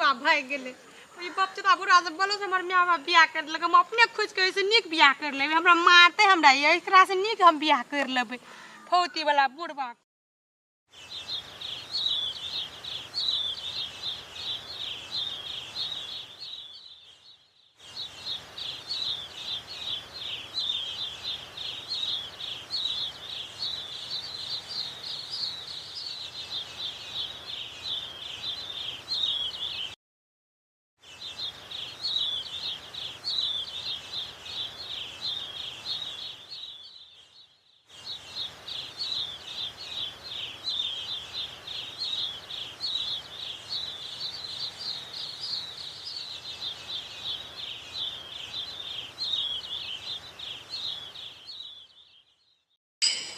बाप भाग गेले ई बाप चोदा बुरा जब बोलो से हमर मां बाप बियाह कर लगे हम अपने खुश के से निक बियाह कर लेबे हमरा मारते हमरा एकरा से निक हम बियाह कर लेबे फौती वाला बुढ़बा।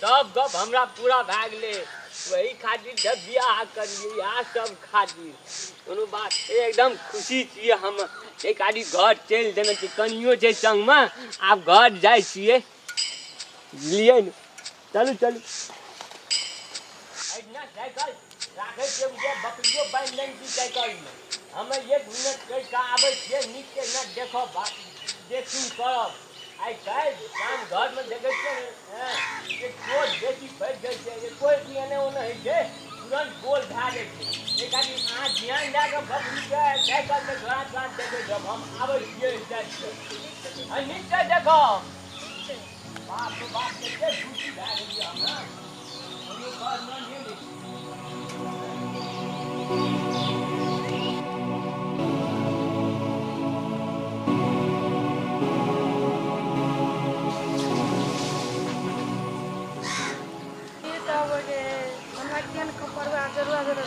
सब गप हमरा पूरा भए गेलै वही खातिर जब बियाह करिए यहाँ सब खातिर कोनो बात एकदम खुशी छियै हम एक आदि घर चलि देने छी कनियो छै संगमे आब घर जाइ छियै बुझलियै ने चलू चलू एहिना साइकिल राखै छियै बुझियै बकरियो बान्हि लेने छी साइकिलमे हमे 1 मिनट कहि कऽ आबै छियै नीकसँ ने देखब देखू करब आई काल्हि काम घरमे देखै छियै कोइ बेसी फँसि जाइ छै कोइ भी एने ओने होइ छै तुरन्त बोल भए जाइ छै एक आदमी अहाँ ध्यान दए कऽ बकरीके साइकिलके घाट घाट देखै जब हम आबै छियै साइकिल नीकसँ देखब बाप रे बाप कतेक खुशी भए गेलियै हमरा कोनो घरमे नहि लै छी।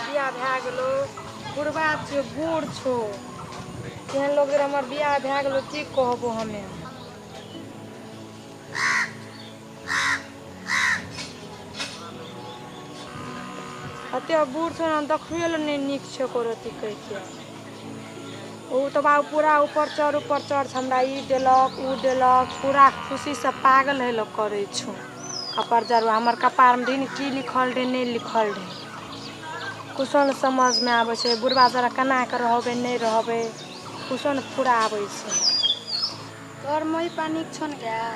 बियाह भए गेलो बुढ़बा छो बूढ़ छो केहन लोग हमर बियाह भए गेलो की कहबो हमे अते बूढ़ छो देखियो ल नहीं नीक छो करती कह के ओ तो बाबू पूरा ऊपर चढ़ हमरा ई देलक उ देलक पूरा खुशी से पागल है लोग करे छो कपार जरू हमर कपार में दिन की लिखल रहे नहीं लिखल रहे कुछो न समझ में आवे छै बुढ़बा जरा केना के रहबे नहीं रहबे कुछो न पूरा आवे छै तोर मोई पानी छन गया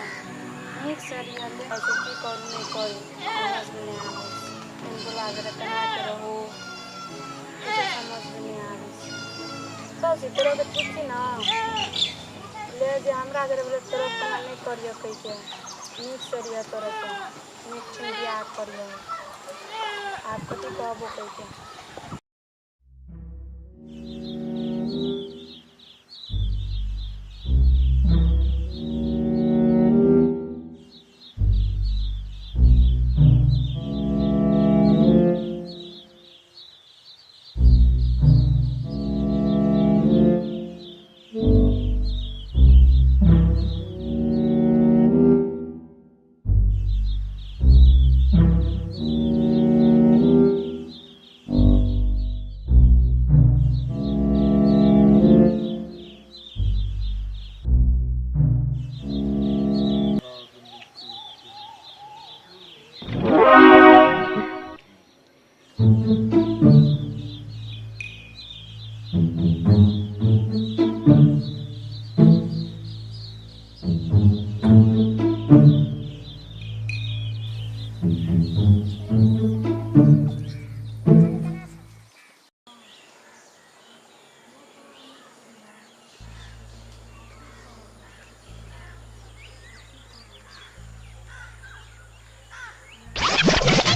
नीक से रियल ले ऐसे की कर नहीं कर समझ में नहीं आवे बुढ़बा जरा केना के रहो कुछ समझ में नहीं आवे सब से तेरे के ठीक छी ना ले जे हमरा जरा बोले तेरे केना नहीं करियो कह के नीक से रियल तोरे के नीक से बियाह करियो आप कथी कहबो कह के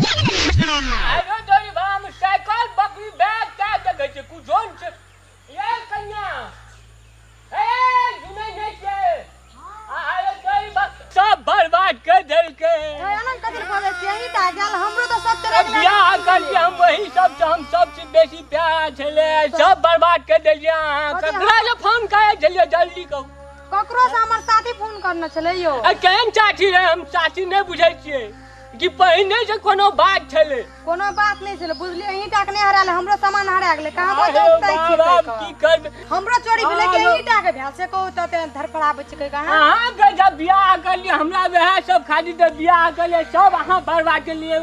आरो तोरी बाम साइकिल बकरी बैग का जगह छै कुछोन छै ये कन्या ए सुनै नहीं छै आरो तोरी बा सब बर्बाद कर देलके अनन कथि कहबे यही ता गेल हमरो तो सब तरह बियाह करलिए हम वही सब हम सबसे बेसी प्यार छले सब बर्बाद कर देलिए अहाँ ककरा से फोन करे छलिए जल्दी कहू ककरो से हमर साथी फोन करना छले यो केहन चाची रे हम चाची नहीं बुझै छियै कि पहिने से कोनो बात छले कोनो बात नहीं छले बुझलिए ईटा के नहीं हराले हमरो सामान हरा गेले कहां पर जोतै छी की करबे हमरो चोरी भेले के ईटा के भेल से कहू त धरफड़ाबै छी कहां अहाँ के जब बियाह करलिए हमरा वह सब खातिर त बियाह करलिए सब अहाँ बर्बाद के लिए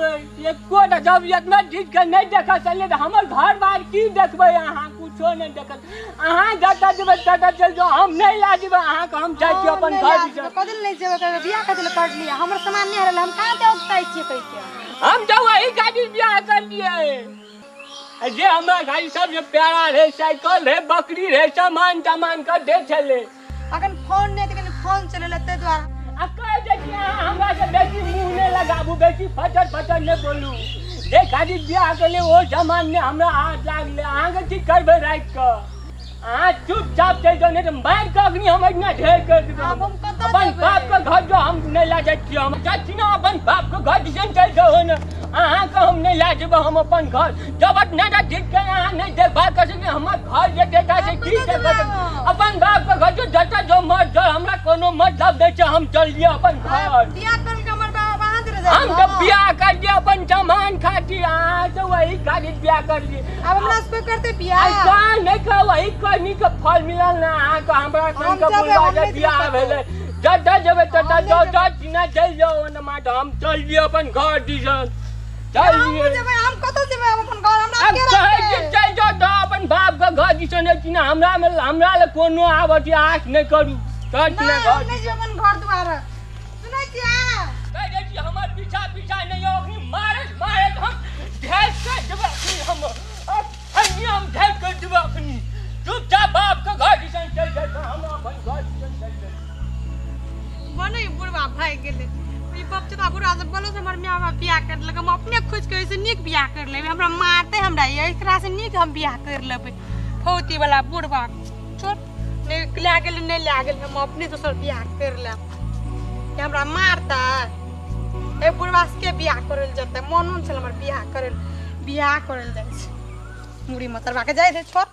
एको जब इतना चीज के नहीं देखा चलिए त हमर घर बार की देखबै अहाँ कुछो नहीं देखत अहाँ जाता जेबै टाटा चल जाओ हम नहीं ला जेबै अहाँ के हम जाय छी अपन घर दिस कदिन नहीं जेबै कर बियाह कदिन कर लिया हमर सामान नहीं रहल हम कहां से उठताई छी कह के हम तो वही गाड़ी बियाह कर लिए जे हमरा गाड़ी सबसे प्यारा रहे साइकिल रहे बकरी रहे सामान सामान कर दे छले अखन फोन नहीं त फोन चले ते द्वारा आ कह दे कि अहाँ हमरा से बेसी मुंह नहीं लगाबू बेसी फटर फटर नहीं बोलू जे गाड़ी बियाह के लिए वो सामान ने हमरा हाथ लागले अहाँ के ठीक करबे रात के अहाँ चुपचाप चल जाओ नहीं तो मार के अग्नि हम इतना ढेर कर देबे अब हम कतऽ अपन जेबै? बाप के घर जो हम नहीं ला जाय छी हम जाती ना अपन बाप के घर दिसन चल जाओ ना अहाँ के हम नहीं ला जेबै हम अपन घर जब नहीं ठीक के अहाँ नहीं देखभाल कर सके हमर घर जे देता से ठीक है अपन बाप के घर जो देता जो मत जो हमरा कोनो मतलब दे छै हम चल लिए अपन घर बियाह कर के हमर बाबा वहां दे जाय हम तो बियाह कर लिए अपन सामान खाती अहाँ तो वही गाड़ी बियाह कर लिए अब हमरा से करते बियाह ऐसा नहीं का वही करनी के फल मिलल ना अहाँ के हमरा हम के जेबै, बुलवा हम के नहीं बियाह जेबै भेले जटा जेबै तटा हम जो नहीं जट चल जाओ ना माट हम चल लिए अपन घर दिसन चल हम लिए जेबै हम कतौ जेबै हम अपन घर हमरा अब के कहे रखते कि चल जाओ तो अपन बाप के घर दिसन है कि ना हमरा ले कोनो आवत आस नहीं करू चल कि ना नहीं घर हम नहीं जेबै अपन घर द्वारा सुनै छियै कह दे कि हमर पीछा नहीं होगी मारे हम ढेर कर देबै अपनी हम ढेर कर देबै अपनी चुपचाप बाप के घर दिसन चल जाए हम अपन घर दिसन चल जाए बने बुढ़वा भाई गेले ई बाप चता बुढ़ा सब बोलो से हमर माय बाप बियाह कर लगे हम अपने खुश के से नीक बियाह कर लेबे हमरा मारते हमरा एकरा से नीक हम बियाह कर लेबे फौती वाला बुढ़वा छोड़ नहीं ला गेल नहीं ला गेल हम अपने दोसर बियाह कर लेब कि हमरा मारता ए बुढ़वा के बियाह करल जते मोनन छल हमर बियाह करल जाय छै मुड़ी मतरवा के जाय छै छोड़